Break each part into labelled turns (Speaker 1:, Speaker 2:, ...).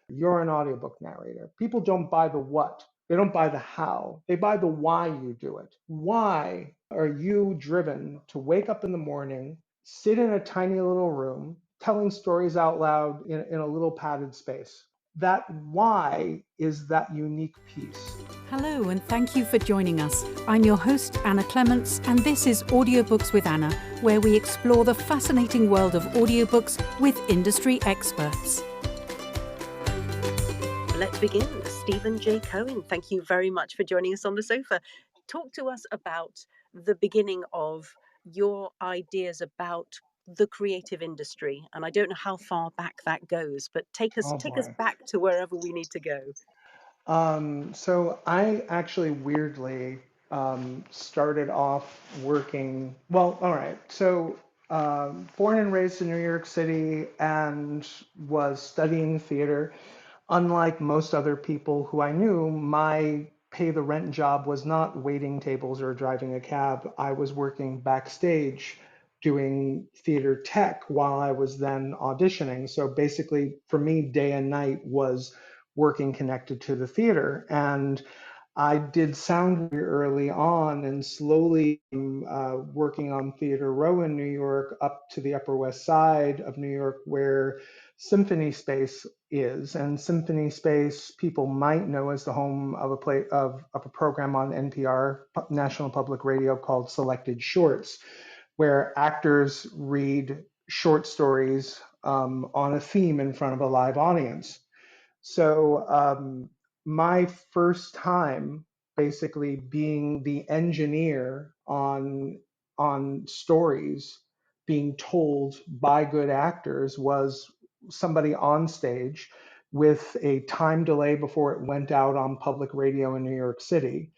Speaker 1: You're an audiobook narrator. People don't buy the what. They don't buy the how. They buy the why you do it. Why are you driven to wake up in the morning, sit in a tiny little room, telling stories out loud in a little padded space? That why is that unique piece.
Speaker 2: Hello, and thank you for joining us. I'm your host, Anna Clements, and this is Audiobooks with Anna, where we explore the fascinating world of audiobooks with industry experts.
Speaker 3: Let's begin. Stephen J. Cohen, thank you very much for joining us on the sofa. Talk to us about the beginning of your ideas about the creative industry. And I don't know how far back that goes, but take us
Speaker 1: Oh boy.
Speaker 3: back to wherever we need to go.
Speaker 1: So I actually weirdly started off working. Well, all right. So born and raised in New York City and was studying theater. Unlike most other people who I knew, my pay the rent job was not waiting tables or driving a cab. I was working backstage doing theater tech while I was then auditioning. So basically, for me, day and night was working connected to the theater. And I did sound very early on and slowly working on Theater Row in New York up to the Upper West Side of New York, where Symphony Space is. And Symphony Space, people might know as the home of a program on NPR, National Public Radio, called Selected Shorts, where actors read short stories on a theme in front of a live audience. So my first time basically being the engineer on stories being told by good actors was somebody on stage with a time delay before it went out on public radio in New York City.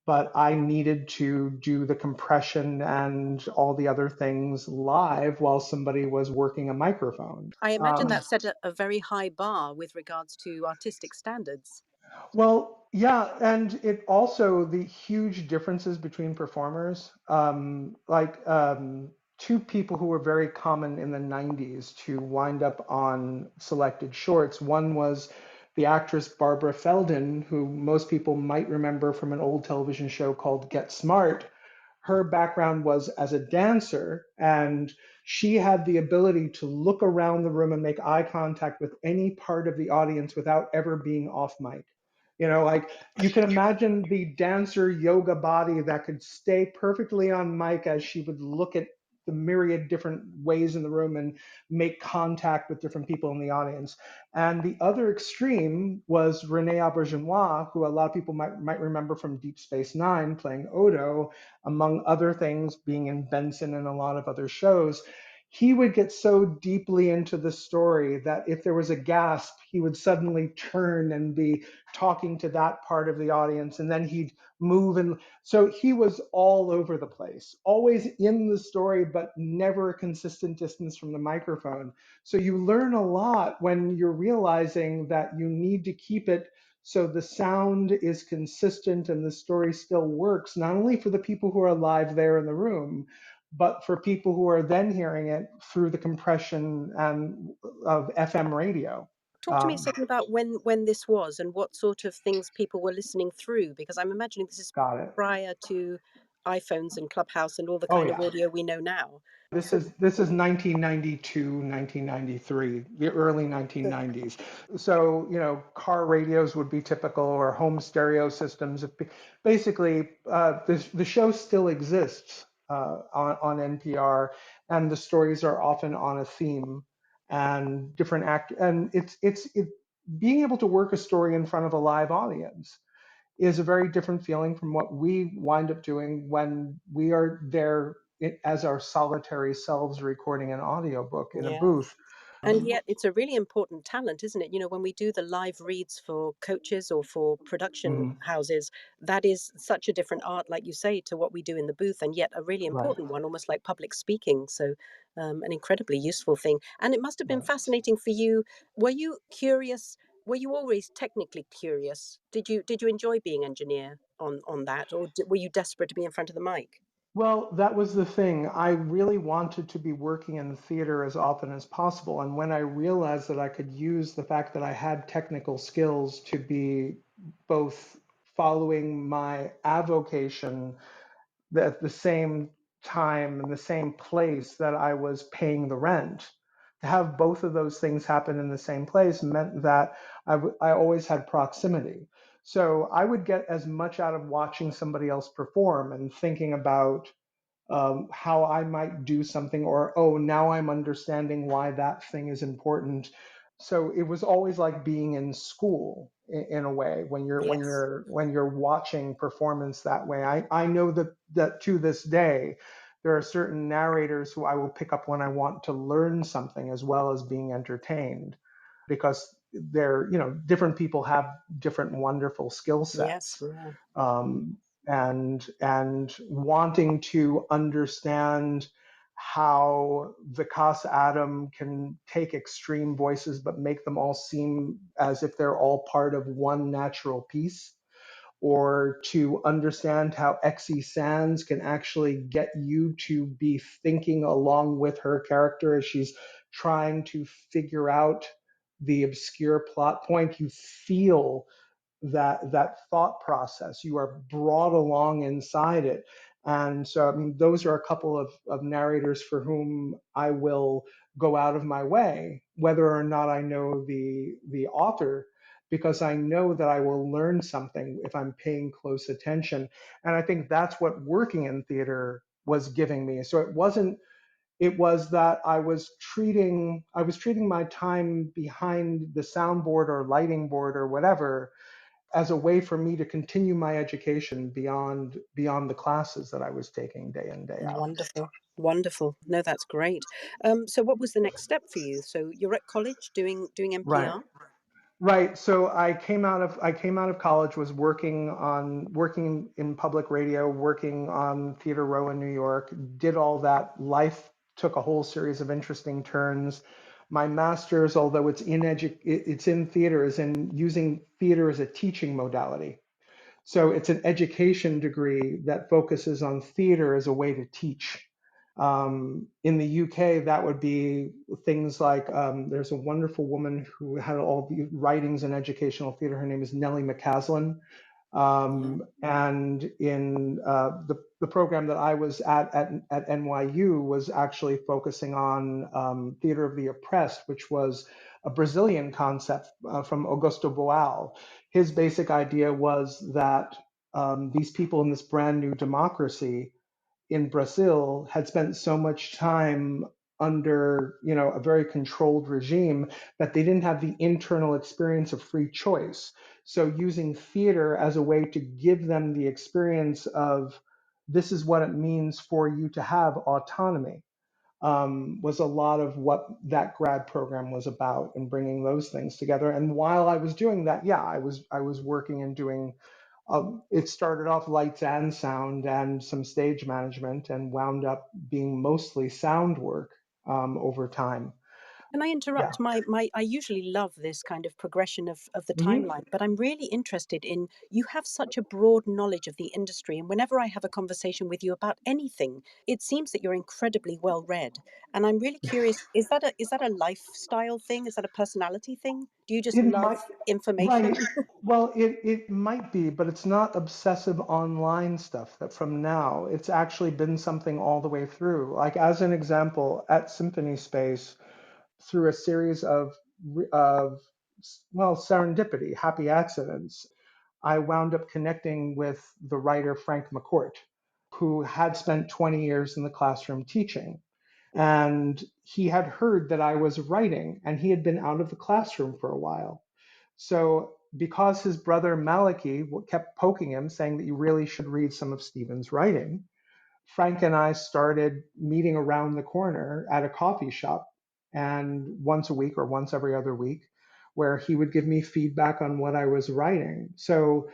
Speaker 1: But I needed to do the compression and all the other things live while somebody was working a microphone.
Speaker 3: I imagine that set a very high bar with regards to artistic standards.
Speaker 1: Well, yeah, and it also the huge differences between performers. Two people who were very common in the 90s to wind up on Selected Shorts. One was the actress Barbara Feldon, who most people might remember from an old television show called Get Smart. Her background was as a dancer, and she had the ability to look around the room and make eye contact with any part of the audience without ever being off mic. Like you can imagine the dancer yoga body that could stay perfectly on mic as she would look at the myriad different ways in the room and make contact with different people in the audience. And the other extreme was Rene Auberjonois, who a lot of people might remember from Deep Space Nine, playing Odo, among other things, being in Benson and a lot of other shows. He would get so deeply into the story that if there was a gasp, he would suddenly turn and be talking to that part of the audience, and then he'd move. And so he was all over the place, always in the story, but never a consistent distance from the microphone. So you learn a lot when you're realizing that you need to keep it so the sound is consistent and the story still works, not only for the people who are live there in the room, but for people who are then hearing it through the compression of FM radio.
Speaker 3: Talk to me a second about when this was and what sort of things people were listening through, because I'm imagining this is
Speaker 1: Got it.
Speaker 3: prior to iPhones and Clubhouse and all the
Speaker 1: Oh
Speaker 3: kind of
Speaker 1: yeah.
Speaker 3: audio we know now.
Speaker 1: This
Speaker 3: So,
Speaker 1: is 1992, 1993, the early 1990s. So, car radios would be typical, or home stereo systems. Basically, the show still exists on NPR, and the stories are often on a theme and different and it's being able to work a story in front of a live audience is a very different feeling from what we wind up doing when we are there as our solitary selves recording an audiobook in a
Speaker 3: yeah.
Speaker 1: booth.
Speaker 3: And yet it's a really important talent, isn't it? When we do the live reads for coaches or for production
Speaker 1: Mhm.
Speaker 3: houses, that is such a different art, like you say, to what we do in the booth, and yet a really
Speaker 1: Right.
Speaker 3: important one, almost like public speaking. So, an incredibly useful thing. And it must have been
Speaker 1: Right.
Speaker 3: fascinating for you. Were you curious? Were you always technically curious? Did you enjoy being engineer on that, or were you desperate to be in front of the mic?
Speaker 1: Well, that was the thing. I really wanted to be working in theater as often as possible. And when I realized that I could use the fact that I had technical skills to be both following my avocation at the same time in the same place that I was paying the rent. To have both of those things happen in the same place meant that I always had proximity. So I would get as much out of watching somebody else perform and thinking about how I might do something, or oh, now I'm understanding why that thing is important. So it was always like being in school in a way when you're
Speaker 3: Yes.
Speaker 1: watching performance that way. I know that to this day there are certain narrators who I will pick up when I want to learn something as well as being entertained, because they're, different people have different wonderful skill
Speaker 3: Yes.
Speaker 1: sets.
Speaker 3: Yeah.
Speaker 1: um, and wanting to understand how the Cas Atom can take extreme voices but make them all seem as if they're all part of one natural piece, or to understand how Xe Sands can actually get you to be thinking along with her character as she's trying to figure out the obscure plot point. You feel that thought process. You are brought along inside it. And so, I mean, those are a couple of narrators for whom I will go out of my way, whether or not I know the author, because I know that I will learn something if I'm paying close attention. And I think that's what working in theater was giving me. So it was that I was treating my time behind the soundboard or lighting board or whatever as a way for me to continue my education beyond the classes that I was taking day in, day out.
Speaker 3: Wonderful. Wonderful. No, that's great. So what was the next step for you? So you're at college doing
Speaker 1: Right.
Speaker 3: NPR?
Speaker 1: Right. So I came out of college, was working in public radio, working on Theater Row in New York, did all that. Life took a whole series of interesting turns. My master's, although it's in theater, is in using theater as a teaching modality. So it's an education degree that focuses on theater as a way to teach. In the UK, that would be things like there's a wonderful woman who had all the writings in educational theater. Her name is Nellie McCaslin.
Speaker 3: Yeah.
Speaker 1: And in the program that I was at NYU was actually focusing on theater of the oppressed, which was a Brazilian concept from Augusto Boal. His basic idea was that these people in this brand new democracy in Brazil had spent so much time under, a very controlled regime that they didn't have the internal experience of free choice. So using theater as a way to give them the experience of this is what it means for you to have autonomy, was a lot of what that grad program was about, and bringing those things together. And while I was doing that, yeah, I was working and doing. It started off lights and sound and some stage management, and wound up being mostly sound work over time.
Speaker 3: Can I
Speaker 1: Yeah.
Speaker 3: interrupt? My I usually love this kind of progression of the
Speaker 1: Hmm.
Speaker 3: timeline, but I'm really interested in you have such a broad knowledge of the industry, and whenever I have a conversation with you about anything, it seems that you're incredibly well read. And I'm really curious, is that a lifestyle thing? Is that a personality thing? Do you just
Speaker 1: It
Speaker 3: love
Speaker 1: might, right.
Speaker 3: information?
Speaker 1: Well, it might be, but it's not obsessive online stuff that from now. It's actually been something all the way through. Like, as an example, at Symphony Space, through a series of well, serendipity, happy accidents, I wound up connecting with the writer Frank McCourt, who had spent 20 years in the classroom teaching. And he had heard that I was writing, and he had been out of the classroom for a while. So, because his brother Malachi kept poking him, saying that you really should read some of Stephen's writing, Frank and I started meeting around the corner at a coffee shop, and once a week or once every other week, where he would give me feedback on what I was writing. So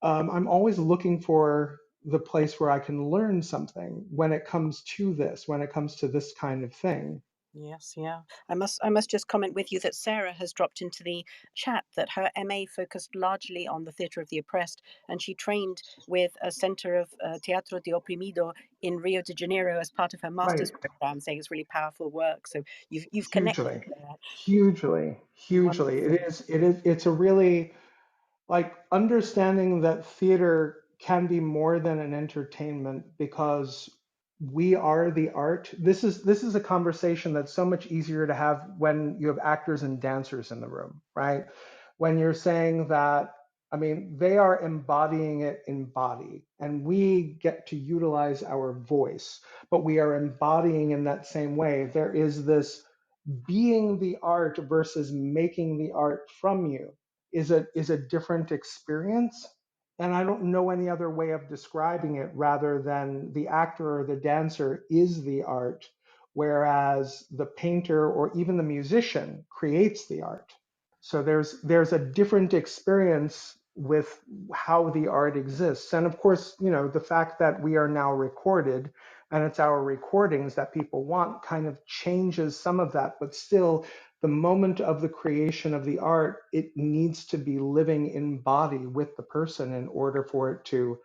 Speaker 1: I'm always looking for the place where I can learn something when it comes to this kind of thing.
Speaker 3: Yes, yeah. I must just comment with you that Sarah has dropped into the chat that her MA focused largely on the theatre of the oppressed, and she trained with a centre of Teatro de Oprimido in Rio de Janeiro as part of her master's
Speaker 1: Right.
Speaker 3: program, saying it's really powerful work. So you've connected
Speaker 1: Hugely,
Speaker 3: there.
Speaker 1: hugely, hugely.
Speaker 3: Wonderful.
Speaker 1: It's a really, like, understanding that theater can be more than an entertainment because we are the art. This is a conversation that's so much easier to have when you have actors and dancers in the room, right? When you're saying that, I mean, they are embodying it in body, and we get to utilize our voice, but we are embodying in that same way. There is this being the art versus making the art from you is a different experience. And I don't know any other way of describing it rather than the actor or the dancer is the art, whereas the painter or even the musician creates the art. So there's a different experience with how the art exists. And of course, the fact that we are now recorded and it's our recordings that people want kind of changes some of that, but still the moment of the creation of the art, it needs to be living in body with the person in order for it to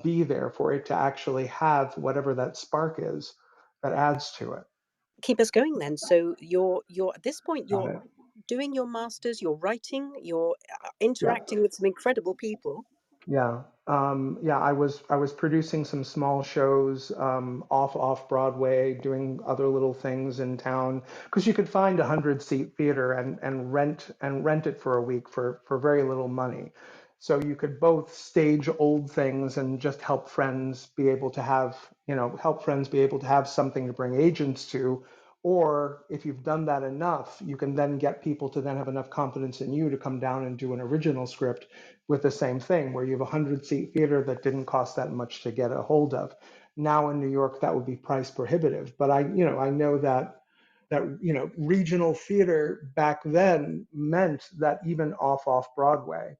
Speaker 1: be there, for it to actually have whatever that spark is that adds to it.
Speaker 3: Keep us going then. So you're at this point
Speaker 1: Got
Speaker 3: you're
Speaker 1: it.
Speaker 3: doing your masters, you're writing, you're
Speaker 1: Yeah.
Speaker 3: interacting with some incredible people.
Speaker 1: Yeah. Yeah, I was producing some small shows off Broadway, doing other little things in town because you could find 100-seat theater and rent it for a week for very little money. So you could both stage old things and just help friends be able to have something to bring agents to. Or if you've done that enough, you can then get people to then have enough confidence in you to come down and do an original script with the same thing, where you have a 100-seat theater that didn't cost that much to get a hold of. Now in New York, that would be price prohibitive. But I know that regional theater back then meant that even off Broadway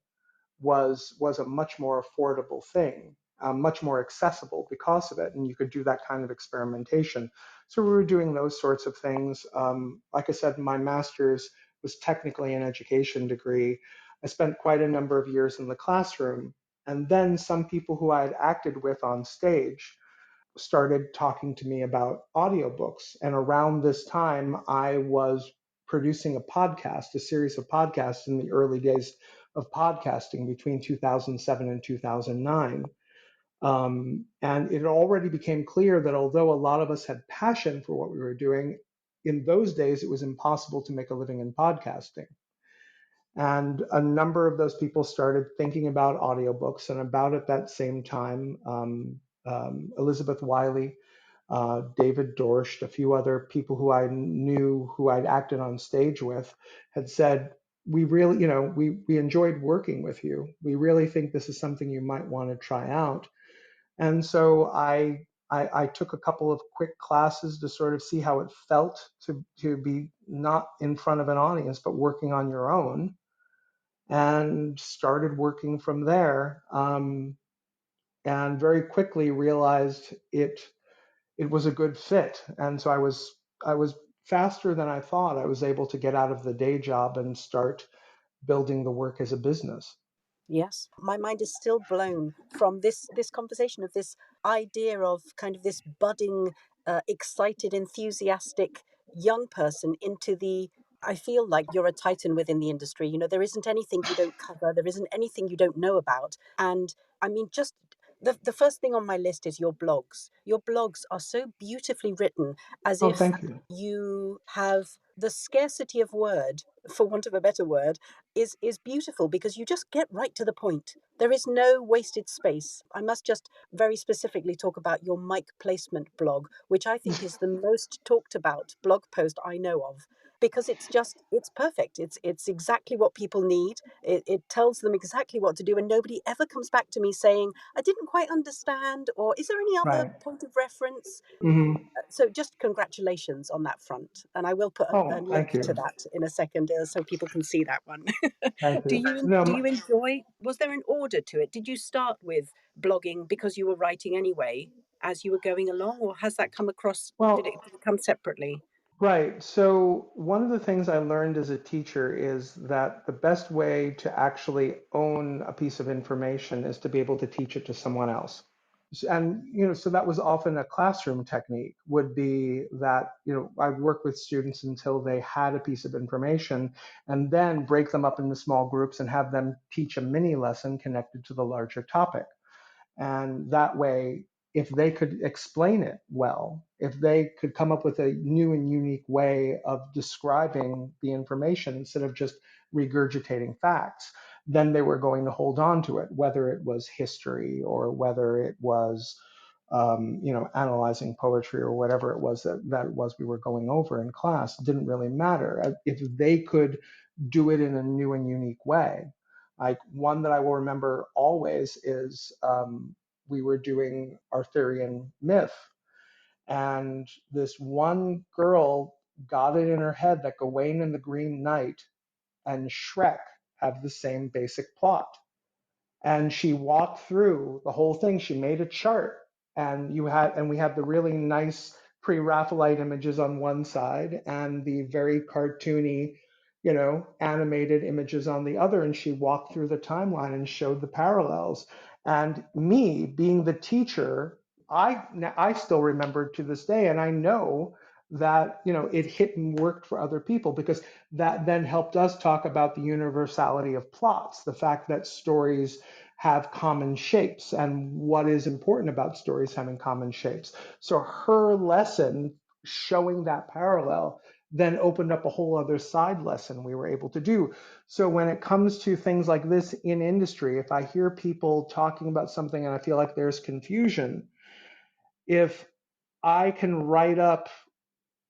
Speaker 1: was a much more affordable thing, much more accessible because of it, and you could do that kind of experimentation. So we were doing those sorts of things. Like I said, my master's was technically an education degree. I spent quite a number of years in the classroom, and then some people who I had acted with on stage started talking to me about audiobooks. And around this time, I was producing a podcast, a series of podcasts in the early days of podcasting between 2007 and 2009. And it already became clear that although a lot of us had passion for what we were doing, in those days it was impossible to make a living in podcasting. And a number of those people started thinking about audiobooks. And about at that same time, Elizabeth Wiley, David Dorscht, a few other people who I knew who I'd acted on stage with had said, we really, we enjoyed working with you. We really think this is something you might want to try out. And so I took a couple of quick classes to sort of see how it felt to be not in front of an audience, but working on your own, and started working from there. And very quickly realized it was a good fit. And so I was faster than I thought. I was able to get out of the day job and start building the work as a business.
Speaker 3: Yes, my mind is still blown from this conversation of this idea of kind of this budding, excited, enthusiastic young person into the. I feel like you're a titan within the industry. You know, there isn't anything you don't cover. There isn't anything you don't know about. And I mean, just the first thing on my list is your blogs. Your blogs are so beautifully written, as
Speaker 1: Oh,
Speaker 3: if
Speaker 1: thank you.
Speaker 3: you have the scarcity of word, for want of a better word, is beautiful because you just get right to the point. There is no wasted space. I must just very specifically talk about your mic placement blog, which I think is the most talked about blog post I know of, because it's perfect. It's exactly what people need. It tells them exactly what to do, and nobody ever comes back to me saying I didn't quite understand, or is there any other
Speaker 1: Right.
Speaker 3: point of reference.
Speaker 1: Hmm.
Speaker 3: So just congratulations on that front, and I will put a
Speaker 1: Oh,
Speaker 3: link
Speaker 1: thank
Speaker 3: to
Speaker 1: you.
Speaker 3: that in a second, so people can see that one.
Speaker 1: Thank
Speaker 3: do
Speaker 1: you.
Speaker 3: you
Speaker 1: No,
Speaker 3: do you enjoy, was there an order to it? Did you start with blogging because you were writing anyway as you were going along, or has that come across, did
Speaker 1: well,
Speaker 3: it come separately?
Speaker 1: Right. So one of the things I learned as a teacher is that the best way to actually own a piece of information is to be able to teach it to someone else. And so that was often a classroom technique would be that, I'd work with students until they had a piece of information and then break them up into small groups and have them teach a mini lesson connected to the larger topic. And that way, if they could explain it well, if they could come up with a new and unique way of describing the information instead of just regurgitating facts, then they were going to hold on to it, whether it was history or whether it was, analyzing poetry or whatever it was that it was we were going over in class. It didn't really matter. If they could do it in a new and unique way. Like one that I will remember always is we were doing Arthurian myth, and this one girl got it in her head that Gawain and the Green Knight and Shrek have the same basic plot, and she walked through the whole thing. She made a chart, and we had the really nice pre-Raphaelite images on one side and the very cartoony, animated images on the other. And she walked through the timeline and showed the parallels. And me being the teacher, I still remember to this day, and I know that it hit and worked for other people because that then helped us talk about the universality of plots, the fact that stories have common shapes and what is important about stories having common shapes. So her lesson showing that parallel then opened up a whole other side lesson we were able to do. So when it comes to things like this in industry, if I hear people talking about something and I feel like there's confusion, if I can write up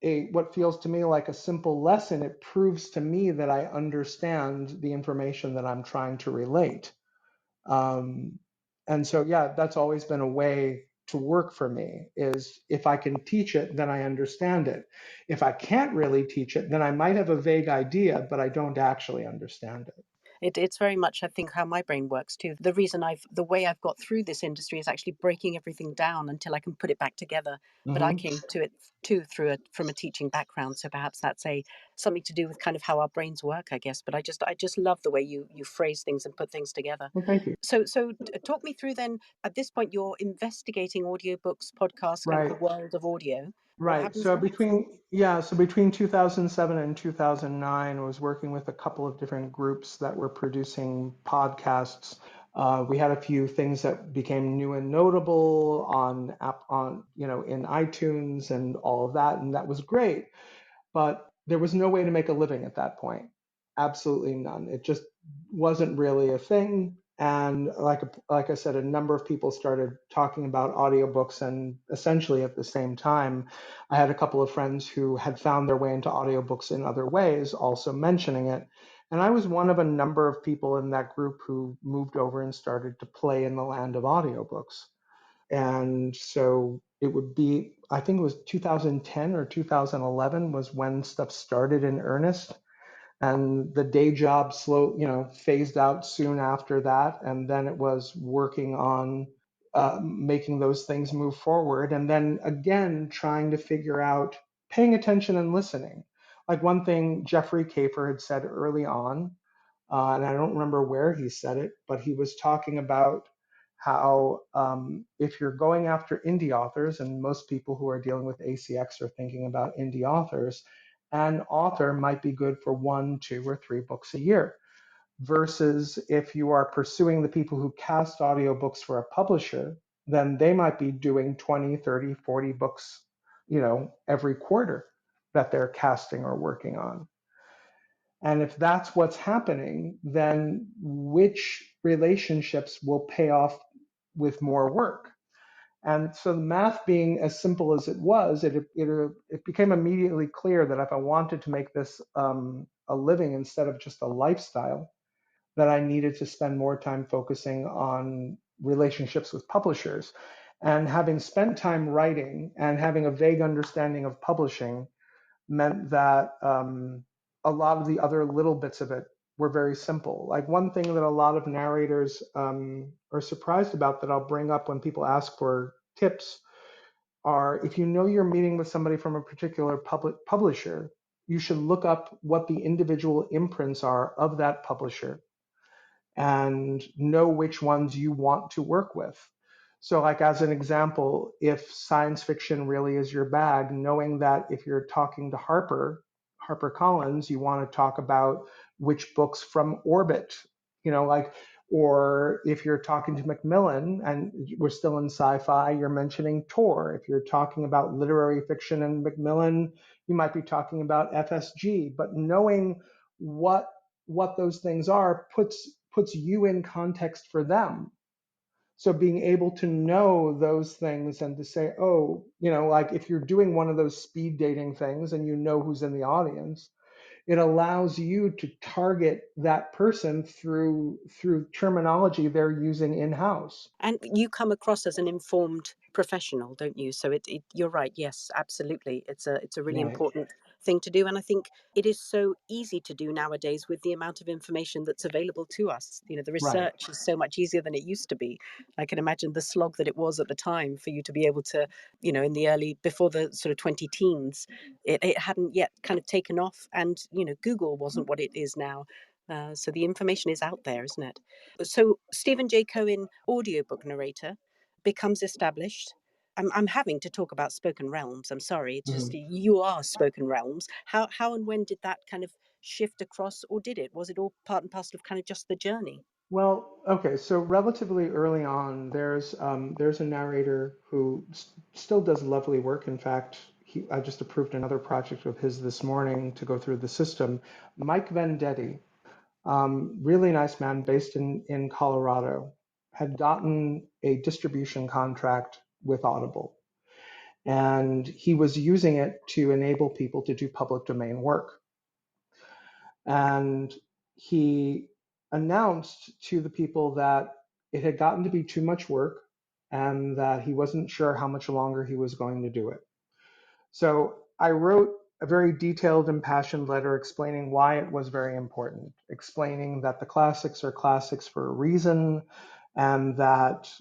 Speaker 1: a what feels to me like a simple lesson, it proves to me that I understand the information that I'm trying to relate. Um, and so, yeah, that's always been a way to work for me is if I can teach it, then I understand it. If I can't really teach it, then I might have a vague idea, but I don't actually understand it.
Speaker 3: It's very much, I think, how my brain works too. The way I've got through this industry is actually breaking everything down until I can put it back together. But I
Speaker 1: Hmm.
Speaker 3: came to it too from a teaching background, so perhaps that's a something to do with kind of how our brains work, I guess. But I just love the way you phrase things and put things together.
Speaker 1: Well, thank you.
Speaker 3: So talk me through then. At this point, you're investigating audiobooks, podcasts, kind of the
Speaker 1: Right.
Speaker 3: world of audio. What
Speaker 1: Right.
Speaker 3: happens
Speaker 1: So
Speaker 3: next?
Speaker 1: between 2007 and 2009, I was working with a couple of different groups that were producing podcasts. We had a few things that became new and notable in iTunes and all of that, and that was great. But there was no way to make a living at that point. Absolutely none. It just wasn't really a thing. And like I said, a number of people started talking about audiobooks, and essentially at the same time, I had a couple of friends who had found their way into audiobooks in other ways, also mentioning it. And I was one of a number of people in that group who moved over and started to play in the land of audiobooks. And so it would be, I think it was 2010 or 2011 was when stuff started in earnest. And the day job phased out soon after that. And then it was working on making those things move forward. And then again, trying to figure out paying attention and listening. Like one thing Jeffrey Kafer had said early on, and I don't remember where he said it, but he was talking about how if you're going after indie authors, and most people who are dealing with ACX are thinking about indie authors, an author might be good for 1, 2, or 3 books a year. Versus if you are pursuing the people who cast audiobooks for a publisher, then they might be doing 20, 30, 40 books, every quarter that they're casting or working on. And if that's what's happening, then which relationships will pay off with more work? And so the math being as simple as it was, it became immediately clear that if I wanted to make this a living instead of just a lifestyle, that I needed to spend more time focusing on relationships with publishers. And having spent time writing and having a vague understanding of publishing, meant that a lot of the other little bits of it were very simple. Like one thing that a lot of narrators are surprised about that I'll bring up when people ask for tips are, if you know you're meeting with somebody from a particular publisher, you should look up what the individual imprints are of that publisher and know which ones you want to work with. So, like as an example, if science fiction really is your bag, knowing that if you're talking to HarperCollins, you want to talk about which books from Orbit, like, or if you're talking to Macmillan and we're still in sci-fi, you're mentioning Tor. If you're talking about literary fiction and Macmillan, you might be talking about FSG. But knowing what those things are puts you in context for them. So being able to know those things and to say, oh, like if you're doing one of those speed dating things and you know who's in the audience, it allows you to target that person through terminology they're using in-house.
Speaker 3: And you come across as an informed professional, don't you? So you're right. Yes, absolutely. It's a really
Speaker 1: Right,
Speaker 3: important thing to do, and I think it is so easy to do nowadays with the amount of information that's available to us. The
Speaker 1: right.
Speaker 3: research is so much easier than it used to be. I can imagine the slog that it was at the time for you to be able to, in the early, before the sort of 20 teens, it hadn't yet kind of taken off, and Google wasn't what it is now. So the information is out there, isn't it? So Stephen J. Cohen, audiobook narrator, becomes established. I'm having to talk about Spoken Realms. I'm sorry. It's just
Speaker 1: Mhm.
Speaker 3: you are Spoken Realms. How and when did that kind of shift across, or did it? Was it all part and parcel of kind of just the journey?
Speaker 1: Well, okay, so relatively early on, there's a narrator who still does lovely work. In fact, I just approved another project of his this morning to go through the system. Mike Vendetti, really nice man based in Colorado, had gotten a distribution contract with Audible, and he was using it to enable people to do public domain work. And he announced to the people that it had gotten to be too much work and that he wasn't sure how much longer he was going to do it. So I wrote a very detailed, impassioned letter explaining why it was very important, explaining that the classics are classics for a reason, and that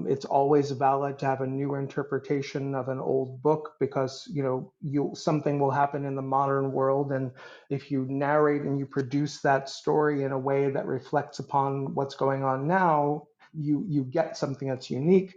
Speaker 1: it's always valid to have a new interpretation of an old book because something will happen in the modern world, and if you narrate and you produce that story in a way that reflects upon what's going on now, you get something that's unique.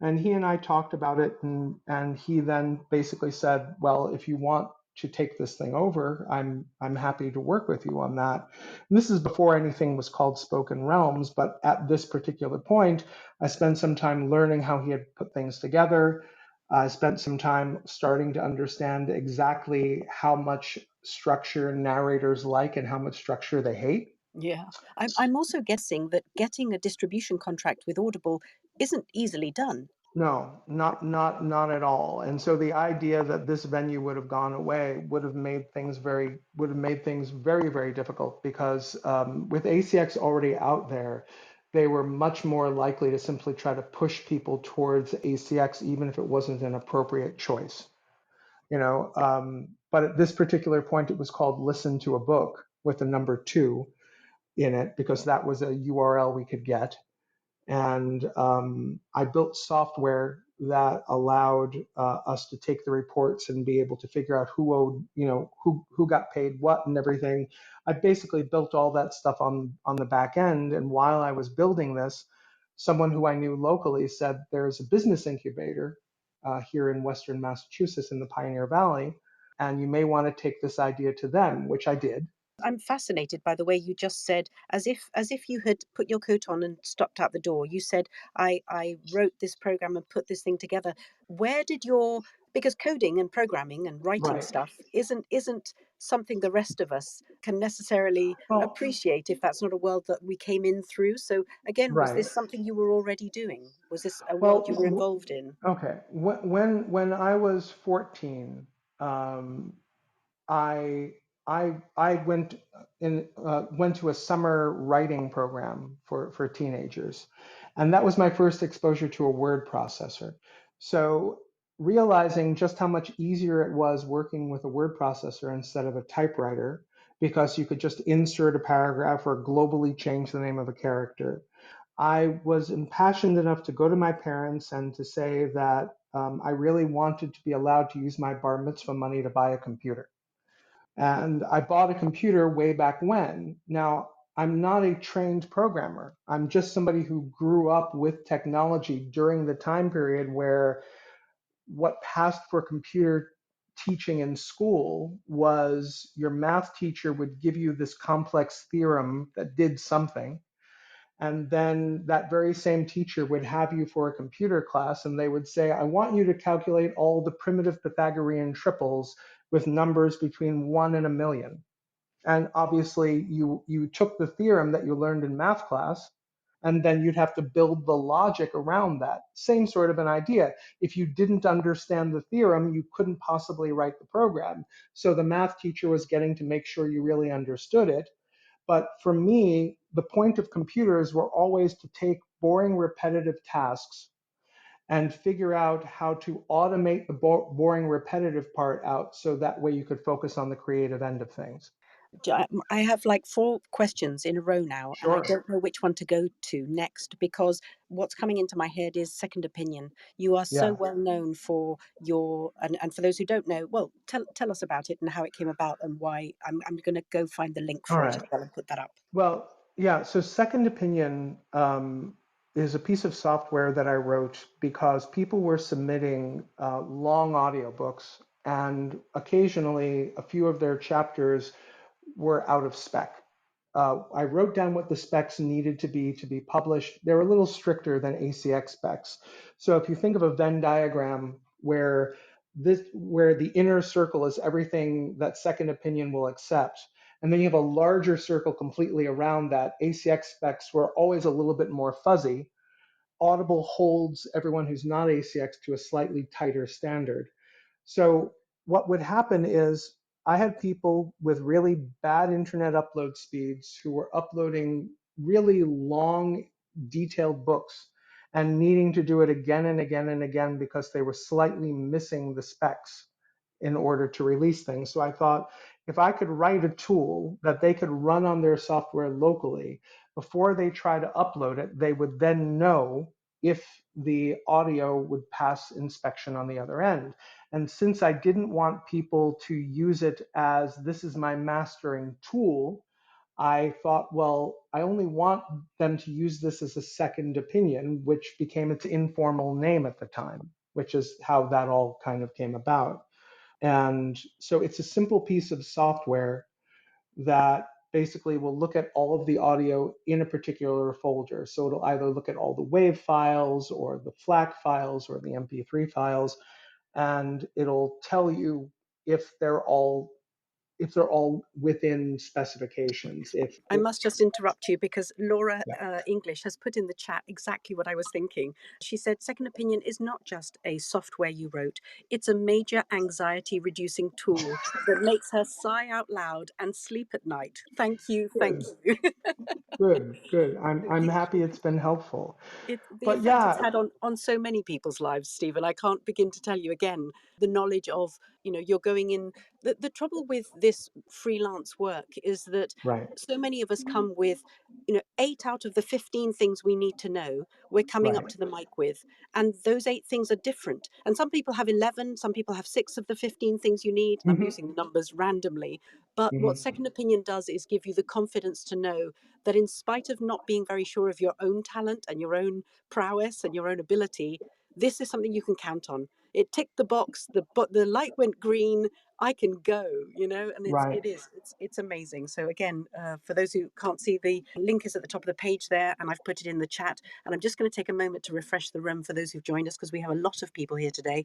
Speaker 1: And he and I talked about it, and he then basically said, well, if you want to take this thing over, I'm happy to work with you on that. And this is before anything was called Spoken Realms, but at this particular point, I spent some time learning how he had put things together. I spent some time starting to understand exactly how much structure narrators like and how much structure they hate.
Speaker 3: Yeah. I'm also guessing that getting a distribution contract with Audible isn't easily done.
Speaker 1: No, not at all. And so the idea that this venue would have gone away would have made things very, very difficult because with ACX already out there, they were much more likely to simply try to push people towards ACX, even if it wasn't an appropriate choice. But at this particular point, it was called Listen to a Book with the number 2 in it because that was a URL we could get. And I built software that allowed us to take the reports and be able to figure out who owed, who got paid what and everything. I basically built all that stuff on the back end. And while I was building this, someone who I knew locally said there's a business incubator here in Western Massachusetts in the Pioneer Valley, and you may want to take this idea to them, which I did.
Speaker 3: I'm fascinated by the way you just said, as if you had put your coat on and stepped out the door. You said, I wrote this program and put this thing together. Where did your Because coding and programming and writing
Speaker 1: Right.
Speaker 3: stuff isn't something the rest of us can necessarily
Speaker 1: Well,
Speaker 3: appreciate if that's not a world that we came in through. So again, was
Speaker 1: right.
Speaker 3: this something you were already doing? Was this a world you were
Speaker 1: Well,
Speaker 3: involved in?
Speaker 1: okay. When I was 14, um, I I went to a summer writing program for teenagers, and that was my first exposure to a word processor. So realizing just how much easier it was working with a word processor instead of a typewriter, because you could just insert a paragraph or globally change the name of a character. I was impassioned enough to go to my parents and to say that I really wanted to be allowed to use my bar mitzvah money to buy a computer. And I bought a computer way back when. Now, I'm not a trained programmer. I'm just somebody who grew up with technology during the time period where what passed for computer teaching in school was your math teacher would give you this complex theorem that did something. And then that very same teacher would have you for a computer class and they would say, I want you to calculate all the primitive Pythagorean triples with numbers between 1 and a million. And obviously you took the theorem that you learned in math class, and then you'd have to build the logic around that. Same sort of an idea. If you didn't understand the theorem, you couldn't possibly write the program. So the math teacher was getting to make sure you really understood it. But for me, the point of computers were always to take boring, repetitive tasks and figure out how to automate the boring, repetitive part out so that way you could focus on the creative end of things.
Speaker 3: I have like 4 questions in a row now, and I
Speaker 1: Sure.
Speaker 3: don't know which one to go to next because what's coming into my head is second opinion. You are so
Speaker 1: Yeah.
Speaker 3: well known for your, and for those who don't know, well, tell us about it and how it came about and why. I'm going to go find the link
Speaker 1: All
Speaker 3: for it as
Speaker 1: right.
Speaker 3: well and put that up.
Speaker 1: Well, yeah. So Second Opinion is a piece of software that I wrote because people were submitting long audiobooks, and occasionally a few of their chapters were out of spec. I wrote down what the specs needed to be published. They were a little stricter than ACX specs. So if you think of a Venn diagram where the inner circle is everything that Second Opinion will accept, and then you have a larger circle completely around that, ACX specs were always a little bit more fuzzy. Audible holds everyone who's not ACX to a slightly tighter standard. So what would happen is I had people with really bad internet upload speeds who were uploading really long, detailed books and needing to do it again and again and again because they were slightly missing the specs in order to release things. So I thought if I could write a tool that they could run on their software locally, before they try to upload it, they would then know if the audio would pass inspection on the other end. And since I didn't want people to use it as this is my mastering tool, I thought, well, I only want them to use this as a second opinion, which became its informal name at the time, which is how that all kind of came about. And so it's a simple piece of software that basically will look at all of the audio in a particular folder. So it'll either look at all the WAV files or the FLAC files or the MP3 files, and it'll tell you if they're all within specifications.
Speaker 3: I must just interrupt you because Laura
Speaker 1: Yeah.
Speaker 3: English has put in the chat exactly what I was thinking. She said, Second Opinion is not just a software you wrote, it's a major anxiety reducing tool that makes her sigh out loud and sleep at night. Thank you. Thank
Speaker 1: Good,
Speaker 3: you.
Speaker 1: good. I'm
Speaker 3: the,
Speaker 1: happy it's been helpful.
Speaker 3: the
Speaker 1: But
Speaker 3: effect it's
Speaker 1: yeah,
Speaker 3: had on so many people's lives, Stephen. I can't begin to tell you again the knowledge of, you're going in. The trouble with this freelance work is that
Speaker 1: right,
Speaker 3: so many of us come with, 8 out of the 15 things we need to know, we're coming up
Speaker 1: right.
Speaker 3: to the mic with. And those 8 things are different. And some people have 11, some people have 6 of the 15 things you need. I'm
Speaker 1: Hmm.
Speaker 3: using numbers randomly. But what
Speaker 1: Hmm.
Speaker 3: Second Opinion does is give you the confidence to know that in spite of not being very sure of your own talent and your own prowess and your own ability, this is something you can count on. It ticked the box. The light went green. I can go, and
Speaker 1: Right.
Speaker 3: it's amazing. So again, for those who can't see, the link is at the top of the page there, and I've put it in the chat. And I'm just going to take a moment to refresh the room for those who've joined us because we have a lot of people here today.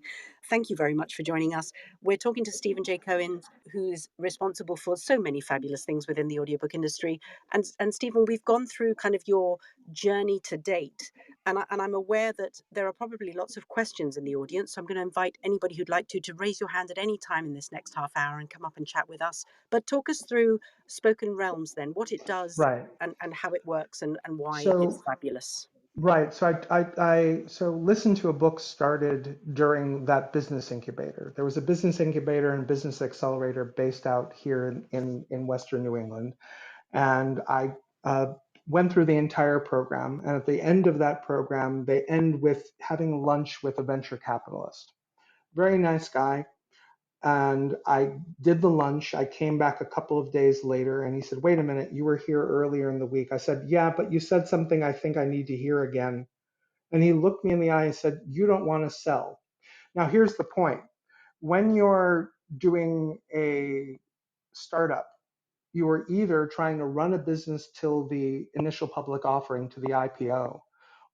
Speaker 3: Thank you very much for joining us. We're talking to Stephen J. Cohen, who is responsible for so many fabulous things within the audiobook industry. And Stephen, we've gone through kind of your journey to date. And I'm aware that there are probably lots of questions in the audience. So I'm going to invite anybody who'd like to raise your hand at any time in this next half hour and come up and chat with us. But talk us through Spoken Realms then, what it does
Speaker 1: Right.
Speaker 3: and how it works and why it's
Speaker 1: So
Speaker 3: fabulous.
Speaker 1: right. So so Listen to a Book started during that business incubator. There was a business incubator and business accelerator based out here in Western New England. And I went through the entire program. And at the end of that program, they end with having lunch with a venture capitalist. Very nice guy. And I did the lunch. I came back a couple of days later and he said, "Wait a minute, you were here earlier in the week." I said, "Yeah, but you said something I think I need to hear again." And he looked me in the eye and said, "You don't want to sell." Now, here's the point. When you're doing a startup, you are either trying to run a business till the initial public offering, to the IPO,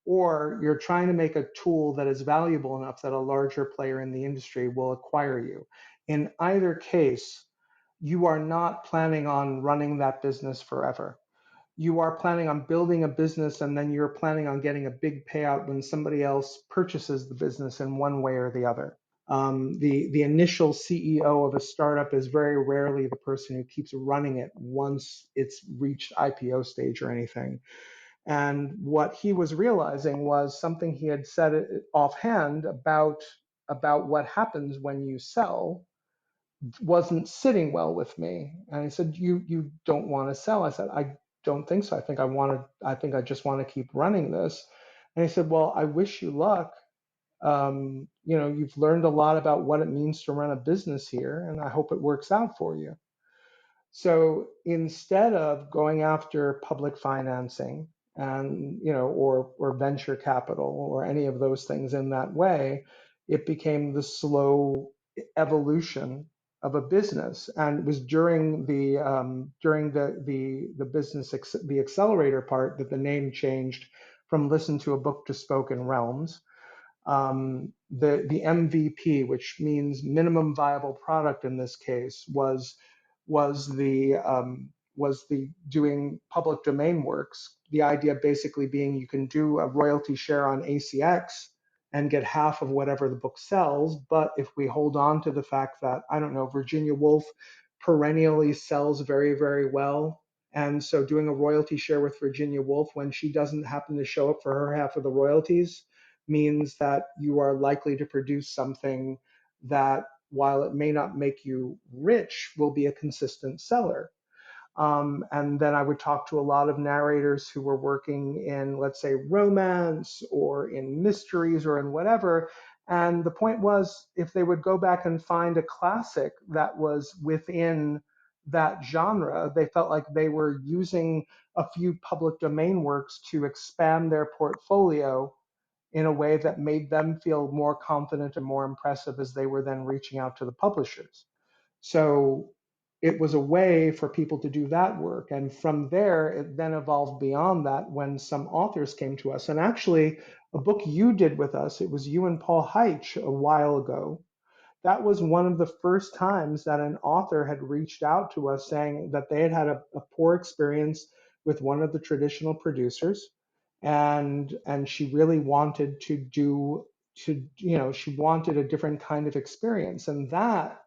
Speaker 1: or you're trying to make a tool that is valuable enough that a larger player in the industry will acquire you. In either case, you are not planning on running that business forever. You are planning on building a business and then you're planning on getting a big payout when somebody else purchases the business in one way or the other. The initial CEO of a startup is very rarely the person who keeps running it once it's reached IPO stage or anything. And what he was realizing was something he had said offhand about what happens when you sell wasn't sitting well with me. And he said, "You don't want to sell." I said, "I don't think so. I think I just want to keep running this." And he said, "Well, I wish you luck. You've learned a lot about what it means to run a business here, and I hope it works out for you." So instead of going after public financing and or venture capital or any of those things in that way, it became the slow evolution of a business. And it was during the business the accelerator part that the name changed from Listen to a Book to Spoken Realms. The MVP, which means minimum viable product in this case, was the doing public domain works. The idea basically being you can do a royalty share on ACX and get half of whatever the book sells. But if we hold on to the fact that, I don't know, Virginia Woolf perennially sells very, very well. And so doing a royalty share with Virginia Woolf when she doesn't happen to show up for her half of the royalties means that you are likely to produce something that, while it may not make you rich, will be a consistent seller. And then I would talk to a lot of narrators who were working in, let's say, romance or in mysteries or in whatever. And the point was, if they would go back and find a classic that was within that genre, they felt like they were using a few public domain works to expand their portfolio in a way that made them feel more confident and more impressive as they were then reaching out to the publishers. So it was a way for people to do that work. And from there, it then evolved beyond that when some authors came to us. And actually, a book you did with us, it was you and Paul Heitch a while ago. That was one of the first times that an author had reached out to us saying that they had had a poor experience with one of the traditional producers, and she really wanted to she wanted a different kind of experience. And that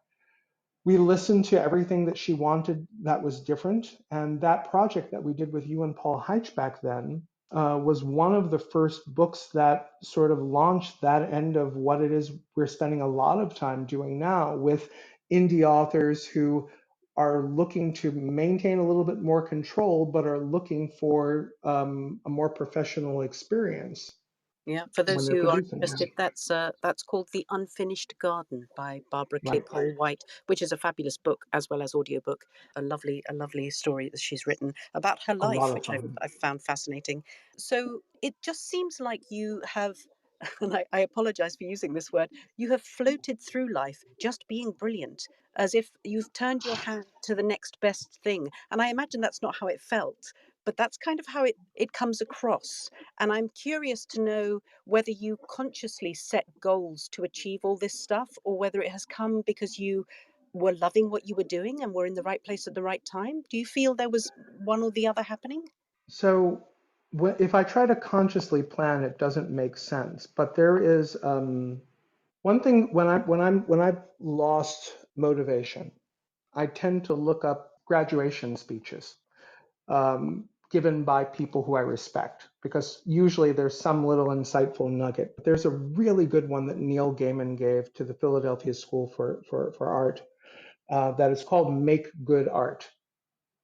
Speaker 1: we listened to everything that she wanted that was different. And that project that we did with you and Paul Heitch back then was one of the first books that sort of launched that end of what it is we're spending a lot of time doing now with indie authors who are looking to maintain a little bit more control, but are looking for a more professional experience
Speaker 3: Yeah, for
Speaker 1: when
Speaker 3: those
Speaker 1: they're
Speaker 3: who are
Speaker 1: producing it.
Speaker 3: interested, that's called The Unfinished Garden by Barbara K.
Speaker 1: Right.
Speaker 3: Paul White, which is a fabulous book as well as audiobook. A lovely story that she's written about her
Speaker 1: A lot
Speaker 3: life,
Speaker 1: of
Speaker 3: which I've,
Speaker 1: fun.
Speaker 3: I've found fascinating. So it just seems like you have, and I apologize for using this word, you have floated through life just being brilliant, as if you've turned your hand to the next best thing. And I imagine that's not how it felt, but that's kind of how it comes across. And I'm curious to know whether you consciously set goals to achieve all this stuff, or whether it has come because you were loving what you were doing and were in the right place at the right time. Do you feel there was one or the other happening?
Speaker 1: So if I try to consciously plan, it doesn't make sense. But there is one thing when I've lost motivation, I tend to look up graduation speeches given by people who I respect, because usually there's some little insightful nugget. There's a really good one that Neil Gaiman gave to the Philadelphia School for Art that is called "Make Good Art."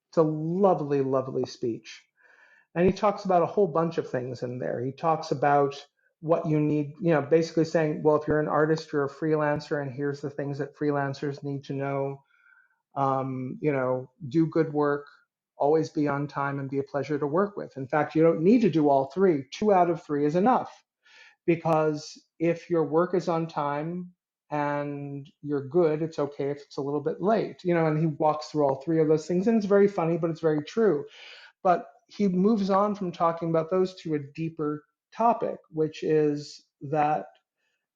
Speaker 1: It's a lovely, lovely speech. And he talks about a whole bunch of things in there. He talks about what you need, basically saying, well, if you're an artist, you're a freelancer, and here's the things that freelancers need to know. Do good work, always be on time, and be a pleasure to work with. In fact, you don't need to do all three. 2 out of 3 is enough, because if your work is on time and you're good, it's okay if it's a little bit late. And he walks through all 3 of those things, and it's very funny, but it's very true. But he moves on from talking about those to a deeper topic, which is that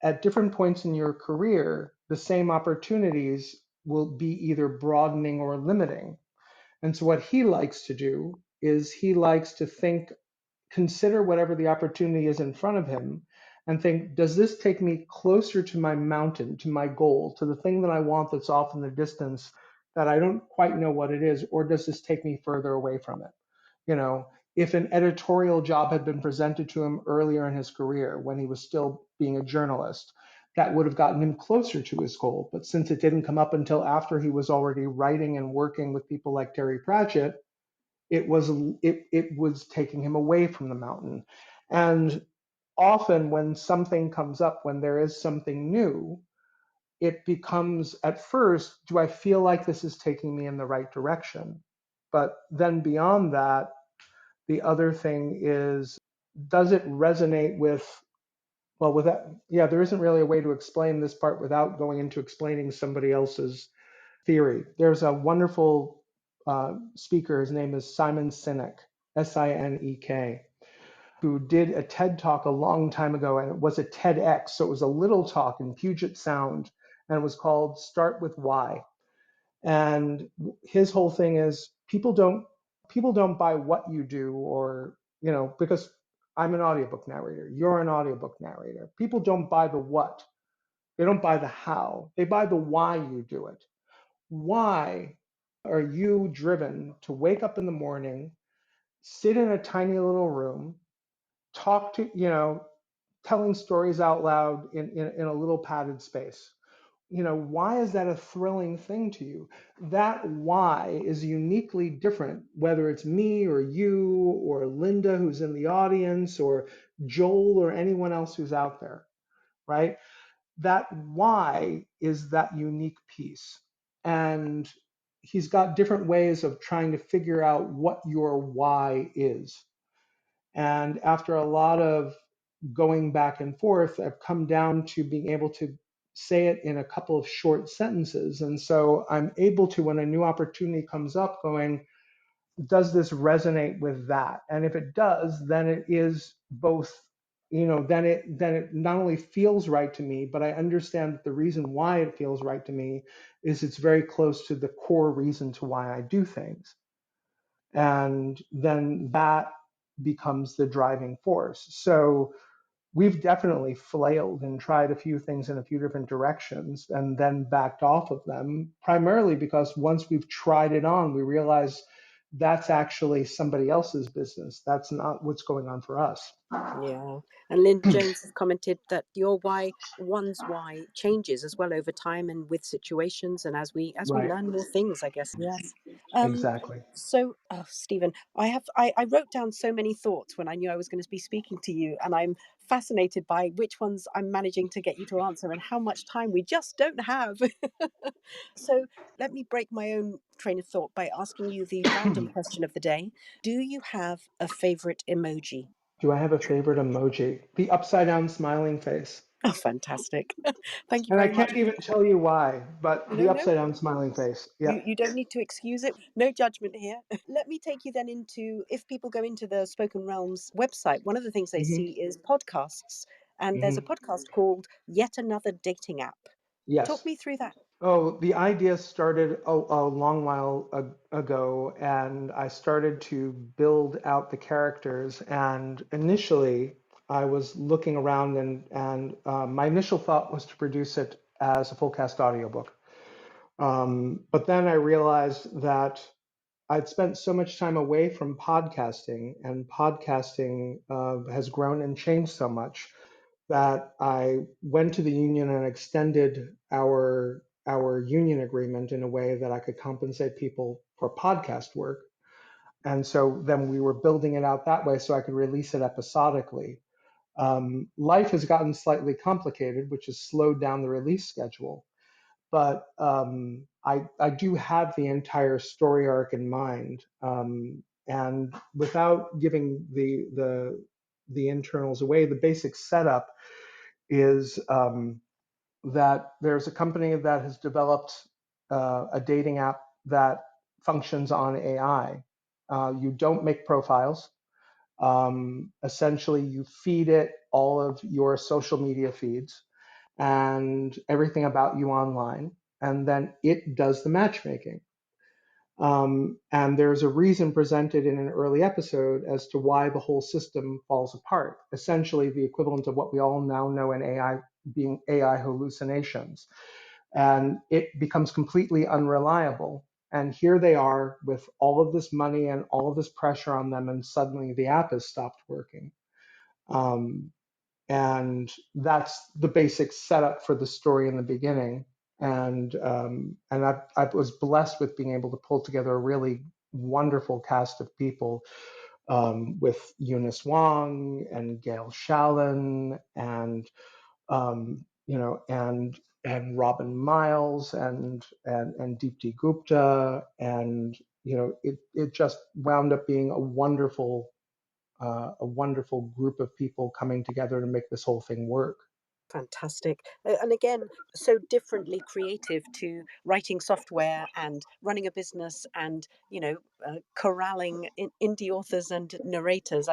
Speaker 1: at different points in your career, the same opportunities will be either broadening or limiting. And so what he likes to do is he likes to consider whatever the opportunity is in front of him and think, does this take me closer to my mountain, to my goal, to the thing that I want that's off in the distance that I don't quite know what it is, or does this take me further away from it? If an editorial job had been presented to him earlier in his career when he was still being a journalist, that would have gotten him closer to his goal. But since it didn't come up until after he was already writing and working with people like Terry Pratchett, it was taking him away from the mountain. And often when something comes up, when there is something new, it becomes, at first, do I feel like this is taking me in the right direction? But then beyond that, the other thing is, does it resonate with that? Yeah, there isn't really a way to explain this part without going into explaining somebody else's theory. There's a wonderful speaker, his name is Simon Sinek, Sinek, who did a TED talk a long time ago, and it was a TEDx, so it was a little talk in Puget Sound, and it was called Start with Why. And his whole thing is people don't buy what you do, or because I'm an audiobook narrator, you're an audiobook narrator. People don't buy the what, they don't buy the how, they buy the why you do it. Why are you driven to wake up in the morning, sit in a tiny little room, talk to, telling stories out loud in a little padded space? Why is that a thrilling thing to you? That why is uniquely different, whether it's me or you or Linda who's in the audience or Joel or anyone else who's out there, right? That why is that unique piece. And he's got different ways of trying to figure out what your why is. And after a lot of going back and forth, I've come down to being able to say it in a couple of short sentences. And so I'm able to, when a new opportunity comes up, going, does this resonate with that? And if it does, then it is both, then it not only feels right to me, but I understand that the reason why it feels right to me is it's very close to the core reason to why I do things. And then that becomes the driving force. So we've definitely flailed and tried a few things in a few different directions and then backed off of them, primarily because once we've tried it on, we realize that's actually somebody else's business. That's not what's going on for us.
Speaker 3: Yeah. And Linda Jones has commented that one's why changes as well over time and with situations and as we
Speaker 1: Right.
Speaker 3: learn more things, I guess. Yes. Um,
Speaker 1: Exactly.
Speaker 3: so, Stephen, I wrote down so many thoughts when I knew I was going to be speaking to you, and I'm fascinated by which ones I'm managing to get you to answer and how much time we just don't have. So let me break my own train of thought by asking you the random question of the day. Do you have a favorite emoji?
Speaker 1: Do I have a favorite emoji? The upside down smiling face.
Speaker 3: Oh, fantastic. Thank you
Speaker 1: And I
Speaker 3: very much.
Speaker 1: can't even tell you why, but the
Speaker 3: No, no,
Speaker 1: upside down smiling face. Yeah.
Speaker 3: you don't need to excuse it. No judgment here. Let me take you then into, if people go into the Spoken Realms website, one of the things they
Speaker 1: Hmm.
Speaker 3: see is podcasts. And there's a
Speaker 1: Hmm.
Speaker 3: podcast called Yet Another Dating App. Talk
Speaker 1: Yes.
Speaker 3: me through that.
Speaker 1: Oh, the idea started a long while ago, and I started to build out the characters. And initially, I was looking around, and my initial thought was to produce it as a full cast audiobook. But then I realized that I'd spent so much time away from podcasting, and podcasting has grown and changed so much that I went to the union and extended our union agreement in a way that I could compensate people for podcast work. And so then we were building it out that way so I could release it episodically. Life has gotten slightly complicated, which has slowed down the release schedule. But I do have the entire story arc in mind, and without giving the internals away, the basic setup is that there's a company that has developed a dating app that functions on AI. You don't make profiles. Essentially, you feed it all of your social media feeds and everything about you online, and then it does the matchmaking. And there's a reason presented in an early episode as to why the whole system falls apart. Essentially, the equivalent of what we all now know in AI being AI hallucinations. And it becomes completely unreliable. And here they are with all of this money and all of this pressure on them, and suddenly the app has stopped working. Um, and that's the basic setup for the story in the beginning. And I was blessed with being able to pull together a really wonderful cast of people, with Eunice Wong and Gail Shalin and and Robin Miles and Deepti Gupta, and it just wound up being a wonderful group of people coming together to make this whole thing work.
Speaker 3: Fantastic. And again, so differently creative to writing software and running a business and, corralling indie authors and narrators.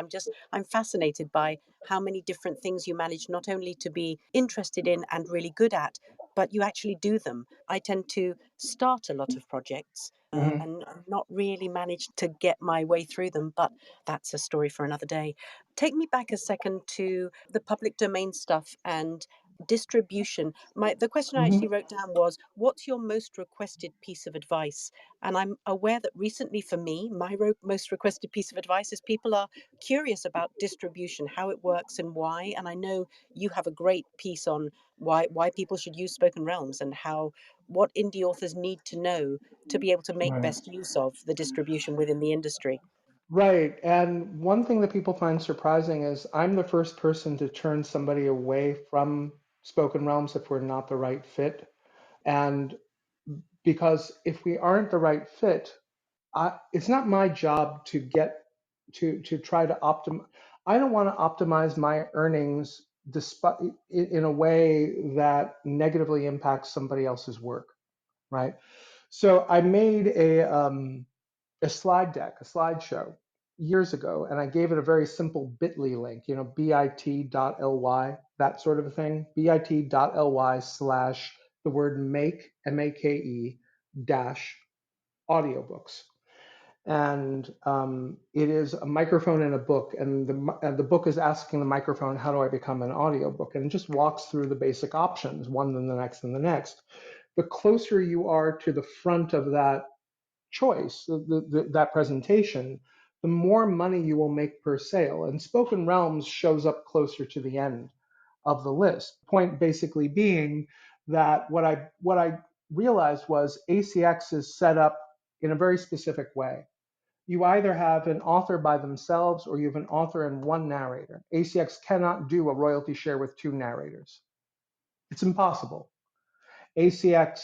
Speaker 3: I'm fascinated by how many different things you manage not only to be interested in and really good at, but you actually do them. I tend to start a lot of projects
Speaker 1: Mhm.
Speaker 3: and not really manage to get my way through them, but that's a story for another day. Take me back a second to the public domain stuff and distribution. The question I actually
Speaker 1: Mhm.
Speaker 3: wrote down was, what's your most requested piece of advice? And I'm aware that recently for me, my most requested piece of advice is people are curious about distribution, how it works and why. And I know you have a great piece on why people should use Spoken Realms and how what indie authors need to know to be able to make
Speaker 1: Right.
Speaker 3: best use of the distribution within the industry.
Speaker 1: Right. And one thing that people find surprising is I'm the first person to turn somebody away from Spoken Realms if we're not the right fit. And because if we aren't the right fit, it's not my job to get to try to optimize. I don't want to optimize my earnings despite in a way that negatively impacts somebody else's work, right? So I made a slide deck, a slideshow years ago, and I gave it a very simple bit.ly link, bit.ly, that sort of a thing, bit.ly/ the word make, make, dash audiobooks. And it is a microphone and a book, and the book is asking the microphone, how do I become an audiobook? And it just walks through the basic options, one then the next and the next. The closer you are to the front of that choice, that presentation, the more money you will make per sale. And Spoken Realms shows up closer to the end of the list. Point basically being that what I realized was ACX is set up in a very specific way. You either have an author by themselves or you have an author and one narrator. ACX cannot do a royalty share with two narrators. It's impossible. ACX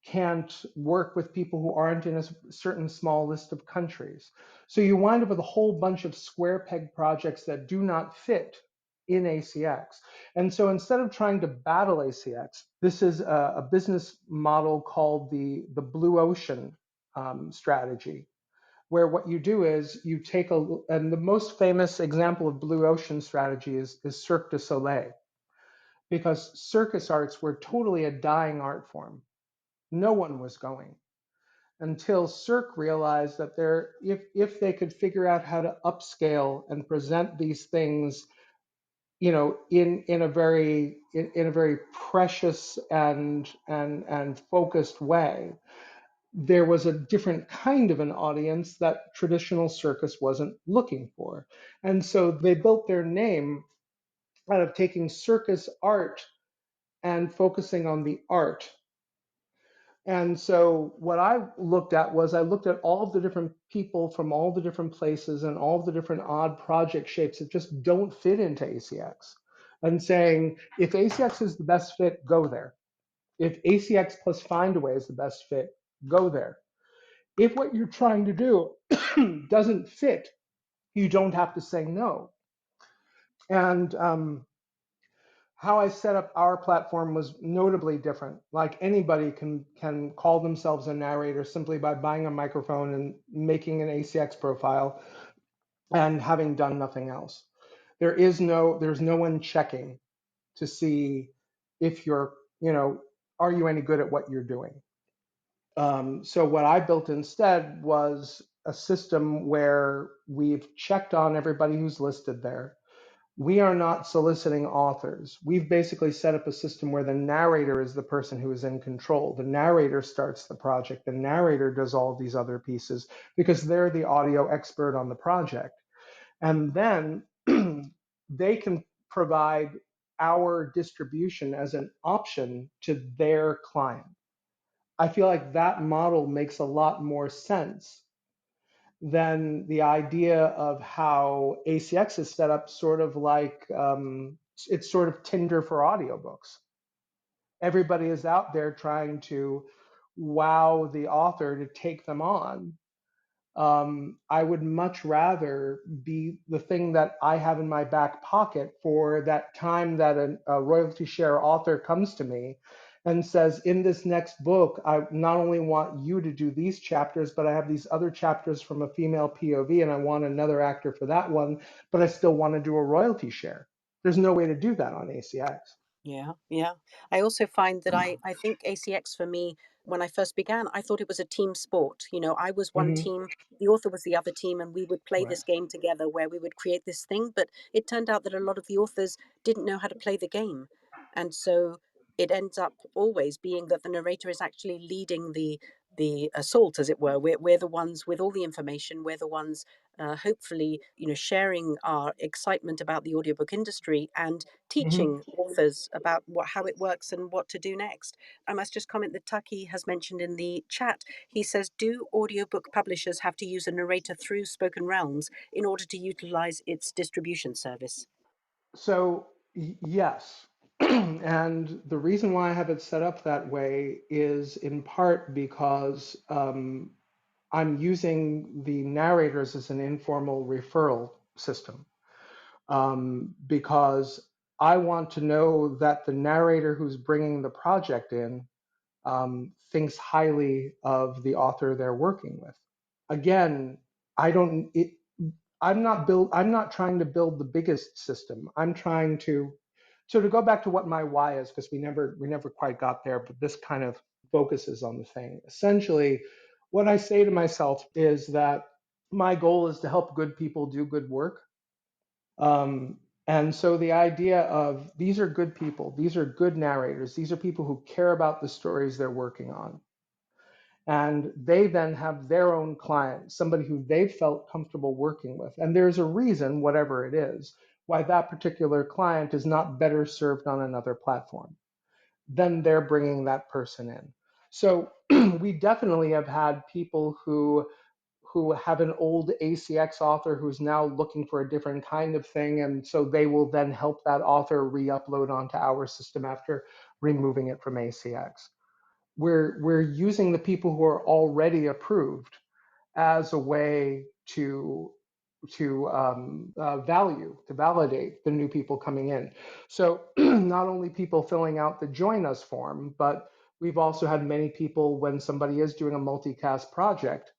Speaker 1: can't work with people who aren't in a certain small list of countries. So you wind up with a whole bunch of square peg projects that do not fit in ACX. And so instead of trying to battle ACX, this is a business model called the blue ocean strategy, where what you do is you take and the most famous example of blue ocean strategy is Cirque du Soleil, because circus arts were totally a dying art form. No one was going until Cirque realized that if they could figure out how to upscale and present these things, in a very precious and focused way, there was a different kind of an audience that traditional circus wasn't looking for. And so they built their name out of taking circus art and focusing on the art. And so what I looked at was I looked at all of the different people from all the different places and all of the different odd project shapes that just don't fit into ACX, and saying, if ACX is the best fit, go there. If ACX plus Findaway is the best fit, go there. If what you're trying to do doesn't fit, you don't have to say no. And how I set up our platform was notably different. Like, anybody can call themselves a narrator simply by buying a microphone and making an ACX profile and having done nothing else. There's no one checking to see if you're, are you any good at what you're doing. So what I built instead was a system where we've checked on everybody who's listed there. We are not soliciting authors. We've basically set up a system where the narrator is the person who is in control. The narrator starts the project. The narrator does all these other pieces because they're the audio expert on the project. And then they can provide our distribution as an option to their client. I feel like that model makes a lot more sense than the idea of how ACX is set up, sort of like it's sort of Tinder for audiobooks. Everybody is out there trying to wow the author to take them on. I would much rather be the thing that I have in my back pocket for that time that a royalty share author comes to me and says, in this next book, I not only want you to do these chapters, but I have these other chapters from a female POV and I want another actor for that one, but I still want to do a royalty share. There's no way to do that on ACX.
Speaker 3: Yeah, yeah. I also find that I think ACX for me, when I first began, I thought it was a team sport. You know, I was one
Speaker 1: Mm-hmm.
Speaker 3: team, the author was the other team, and we would play
Speaker 1: Right.
Speaker 3: this game together where we would create this thing. But it turned out that a lot of the authors didn't know how to play the game. And so it ends up always being that the narrator is actually leading the assault, as it were. We're the ones with all the information. We're the ones hopefully, sharing our excitement about the audiobook industry and
Speaker 1: Mm-hmm.
Speaker 3: teaching authors about how it works and what to do next. I must just comment that Taki has mentioned in the chat, he says, do audiobook publishers have to use a narrator through Spoken Realms in order to utilize its distribution service?
Speaker 1: So, yes. And the reason why I have it set up that way is in part because I'm using the narrators as an informal referral system, because I want to know that the narrator who's bringing the project in thinks highly of the author they're working with. Again, I don't. I'm not trying to build the biggest system. I'm trying to. So to go back to what my why is, because we never quite got there, but this kind of focuses on the thing. Essentially, what I say to myself is that my goal is to help good people do good work. And so the idea of these are good people, these are good narrators, these are people who care about the stories they're working on. And they then have their own client, somebody who they've felt comfortable working with. And there's a reason, whatever it is, why that particular client is not better served on another platform. Then they're bringing that person in. So we definitely have had people who have an old ACX author who's now looking for a different kind of thing. And so they will then help that author re-upload onto our system after removing it from ACX. We're using the people who are already approved as a way to validate the new people coming in. So not only people filling out the join us form, but we've also had many people, when somebody is doing a multicast project,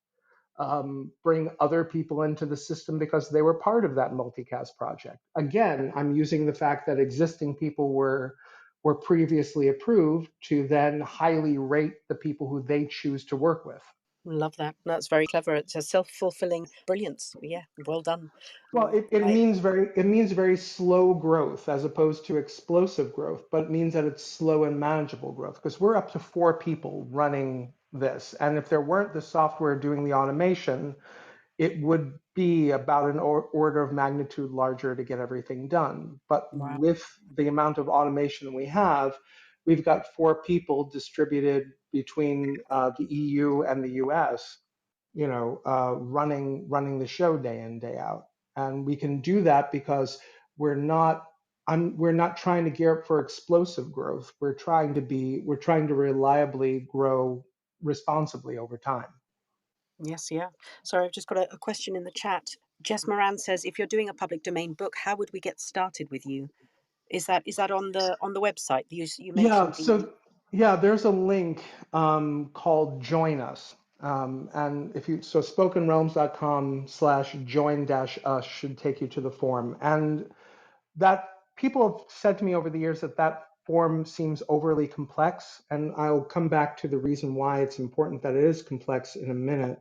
Speaker 1: bring other people into the system because they were part of that multicast project. Again, I'm using the fact that existing people were previously approved to then highly rate the people who they choose to work with.
Speaker 3: Love that. That's very clever. It's a self-fulfilling brilliance. Yeah, well done.
Speaker 1: Well, it
Speaker 3: I
Speaker 1: means very slow growth as opposed to explosive growth, but it means that it's slow and manageable growth because we're up to 4 people running this. And if there weren't the software doing the automation, it would be about an order of magnitude larger to get everything done. But
Speaker 3: Wow.
Speaker 1: with the amount of automation we have, we've got 4 people distributed between the EU and the US, running the show day in, day out. And we can do that because we're not we're not trying to gear up for explosive growth. We're trying to reliably grow responsibly over time.
Speaker 3: Yes, yeah. Sorry, I've just got a question in the chat. Jess Moran says, if you're doing a public domain book, how would we get started with you? Is that on the website? You
Speaker 1: Yeah,
Speaker 3: mentioned the.
Speaker 1: so yeah, there's a link called Join Us. And if you so spokenrealms.com/join-us should take you to the form. And that people have said to me over the years that that form seems overly complex, and I'll come back to the reason why it's important that it is complex in a minute.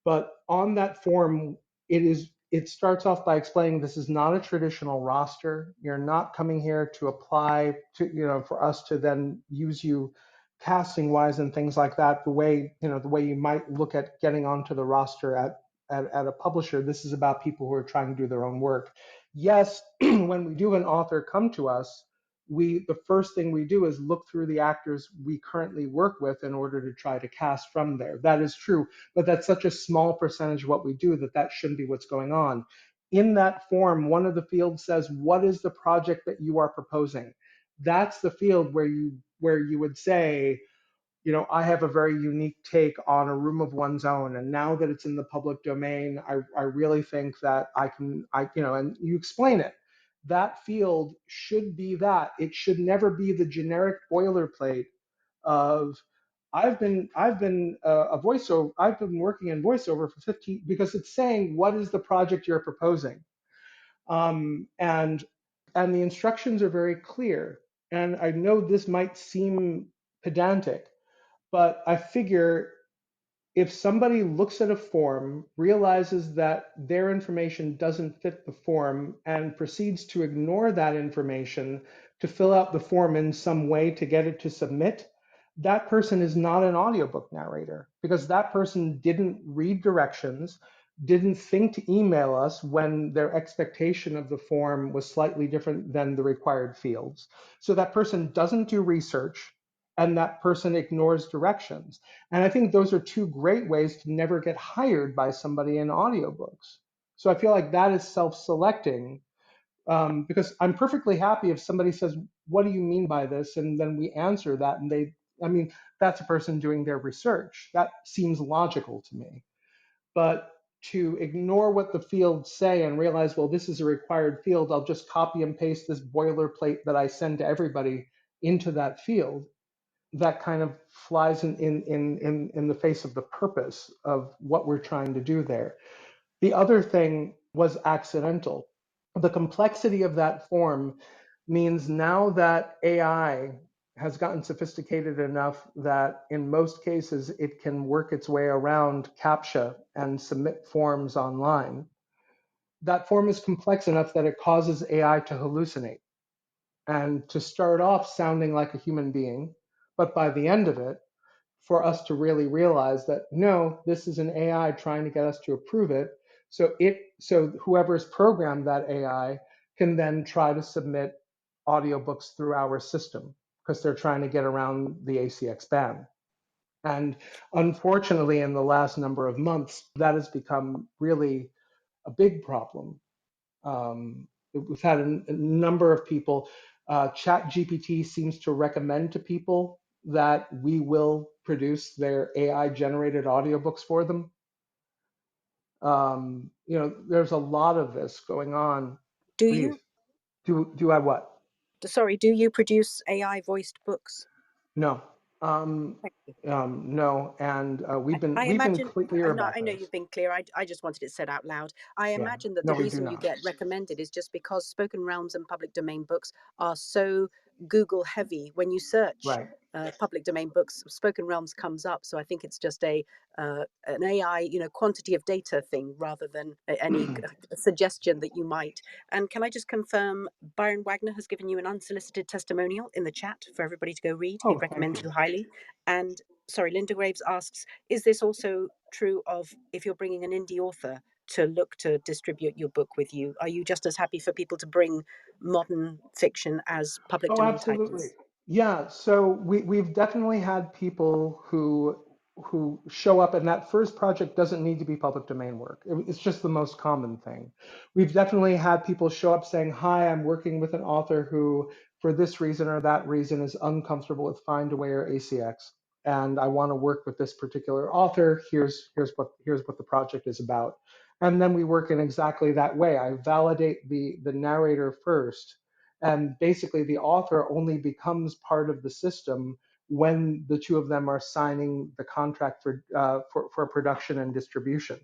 Speaker 1: But on that form, it starts off by explaining this is not a traditional roster. You're not coming here to apply to, for us to then use you casting wise and things like that, the way you might look at getting onto the roster at a publisher. This is about people who are trying to do their own work. Yes, when we do an author come to us, the first thing we do is look through the actors we currently work with in order to try to cast from there. That is true, but that's such a small percentage of what we do that shouldn't be what's going on. In that form, one of the fields says, what is the project that you are proposing? That's the field where you would say, I have a very unique take on a room of one's own. And now that it's in the public domain, I really think that and you explain it. That field should be that. It should never be the generic boilerplate of I've been working in voiceover for 15, because it's saying what is the project you're proposing. And the instructions are very clear. And I know this might seem pedantic, but I figure if somebody looks at a form, realizes that their information doesn't fit the form, and proceeds to ignore that information to fill out the form in some way to get it to submit, that person is not an audiobook narrator, because that person didn't read directions, didn't think to email us when their expectation of the form was slightly different than the required fields. So that person doesn't do research, and that person ignores directions. And I think those are two great ways to never get hired by somebody in audiobooks. So I feel like that is self-selecting, because I'm perfectly happy if somebody says, what do you mean by this? And then we answer that, and that's a person doing their research. That seems logical to me. But to ignore what the fields say and realize, well, this is a required field, I'll just copy and paste this boilerplate that I send to everybody into that field, that kind of flies in the face of the purpose of what we're trying to do there. The other thing was accidental. The complexity of that form means now that AI has gotten sophisticated enough that in most cases it can work its way around CAPTCHA and submit forms online. That form is complex enough that it causes AI to hallucinate and to start off sounding like a human being, but by the end of it, for us to really realize that no, this is an AI trying to get us to approve it. So whoever's programmed that AI can then try to submit audiobooks through our system because they're trying to get around the ACX ban. And unfortunately, in the last number of months, that has become really a big problem. We've had a number of people. Chat GPT seems to recommend to people that we will produce their AI generated audiobooks for them. There's a lot of this going on.
Speaker 3: Do
Speaker 1: Please,
Speaker 3: you?
Speaker 1: do I what?
Speaker 3: Sorry, do you produce AI voiced books?
Speaker 1: No, um,
Speaker 3: Thank you.
Speaker 1: no, and
Speaker 3: I
Speaker 1: we've been
Speaker 3: imagine,
Speaker 1: clear
Speaker 3: I
Speaker 1: about
Speaker 3: know
Speaker 1: this.
Speaker 3: you've been clear. I just wanted it said out loud. I
Speaker 1: Yeah,
Speaker 3: imagine that
Speaker 1: no,
Speaker 3: the
Speaker 1: we do
Speaker 3: reason you
Speaker 1: not.
Speaker 3: get recommended is just because spoken realms and public domain books are so Google heavy. When you search
Speaker 1: Right.
Speaker 3: public domain books, spoken realms comes up. So I think it's just an AI, quantity of data thing rather than any suggestion that you might. And can I just confirm, Byron Wagner has given you an unsolicited testimonial in the chat for everybody to go read. He
Speaker 1: Oh, thank
Speaker 3: recommends
Speaker 1: you.
Speaker 3: you highly. And sorry, Linda Graves asks, is this also true of if you're bringing an indie author to look to distribute your book with you? Are you just as happy for people to bring modern fiction as public
Speaker 1: Oh,
Speaker 3: domain
Speaker 1: absolutely.
Speaker 3: titles?
Speaker 1: Yeah, so we've definitely had people who show up, and that first project doesn't need to be public domain work. It's just the most common thing. We've definitely had people show up saying, "Hi, I'm working with an author who, for this reason or that reason, is uncomfortable with Find Away or ACX, and I want to work with this particular author. Here's what the project is about." And then we work in exactly that way. I validate the narrator first, and basically the author only becomes part of the system when the two of them are signing the contract for production and distribution.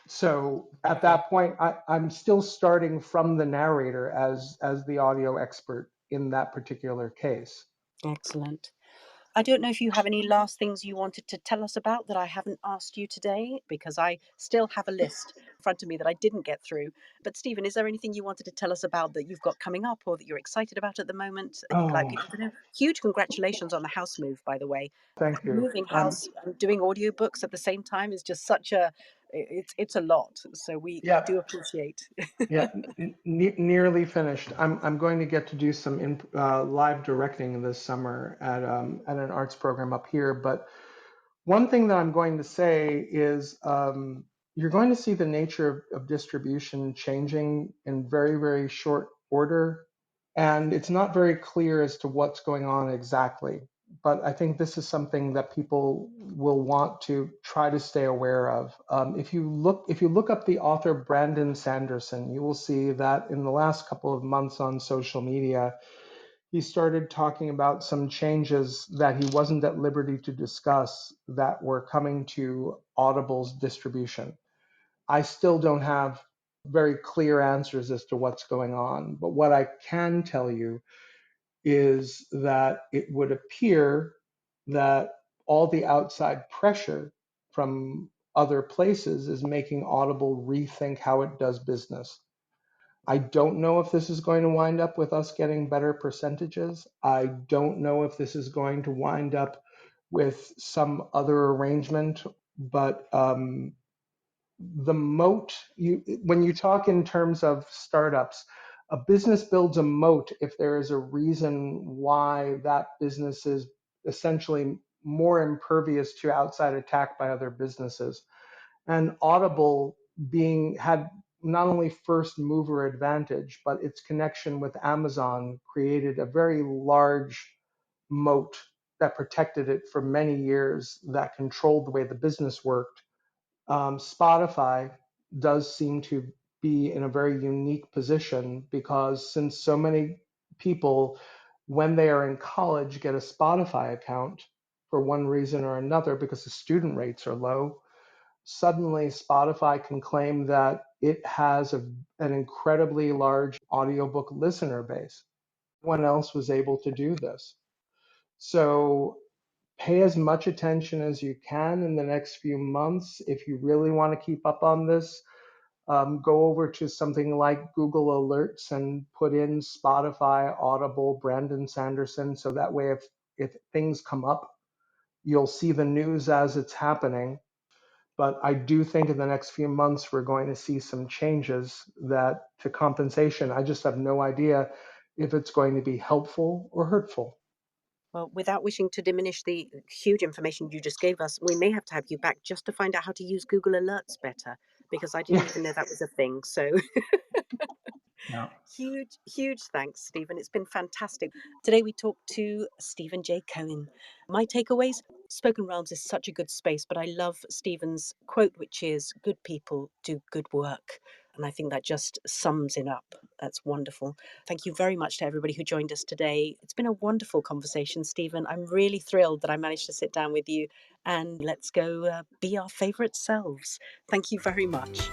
Speaker 1: So at that point, I'm still starting from the narrator as the audio expert in that particular case.
Speaker 3: Excellent. I don't know if you have any last things you wanted to tell us about that I haven't asked you today, because I still have a list in front of me that I didn't get through. But Stephen, is there anything you wanted to tell us about that you've got coming up or that you're excited about at the moment that you'd like
Speaker 1: Oh,
Speaker 3: people to know? Huge congratulations on the house move, by the way.
Speaker 1: thank you.
Speaker 3: Moving house and doing audiobooks at the same time is just such a it's a lot. So we
Speaker 1: Yeah,
Speaker 3: do appreciate.
Speaker 1: yeah, nearly finished. I'm going to get to do some live directing this summer at an arts program up here. But one thing that I'm going to say is you're going to see the nature of distribution changing in very, very short order. And it's not very clear as to what's going on exactly. But I think this is something that people will want to try to stay aware of. If you look up the author Brandon Sanderson, you will see that in the last couple of months on social media, he started talking about some changes that he wasn't at liberty to discuss that were coming to Audible's distribution. I still don't have very clear answers as to what's going on, but what I can tell you is that it would appear that all the outside pressure from other places is making Audible rethink how it does business. I don't know if this is going to wind up with us getting better percentages. I don't know if this is going to wind up with some other arrangement, but the moat, when you talk in terms of startups, a business builds a moat if there is a reason why that business is essentially more impervious to outside attack by other businesses. And Audible being had not only first mover advantage, but its connection with Amazon created a very large moat that protected it for many years, that controlled the way the business worked. Spotify does seem to be in a very unique position because since so many people, when they are in college, get a Spotify account for one reason or another because the student rates are low, suddenly Spotify can claim that it has an incredibly large audiobook listener base. No one else was able to do this. So pay as much attention as you can in the next few months. If you really want to keep up on this, go over to something like Google Alerts and put in Spotify, Audible, Brandon Sanderson. So that way, if things come up, you'll see the news as it's happening. But I do think in the next few months, we're going to see some changes that to compensation. I just have no idea if it's going to be helpful or hurtful.
Speaker 3: Well, without wishing to diminish the huge information you just gave us, we may have to have you back just to find out how to use Google Alerts better, because I didn't even know that was a thing. So
Speaker 1: Yeah.
Speaker 3: huge, huge thanks, Stephen. It's been fantastic. Today we talked to Stephen J. Cohen. My takeaways: Spoken Realms is such a good space, but I love Stephen's quote, which is good people do good work. And I think that just sums it up. That's wonderful. Thank you very much to everybody who joined us today. It's been a wonderful conversation, Stephen. I'm really thrilled that I managed to sit down with you and let's go be our favourite selves. Thank you very much.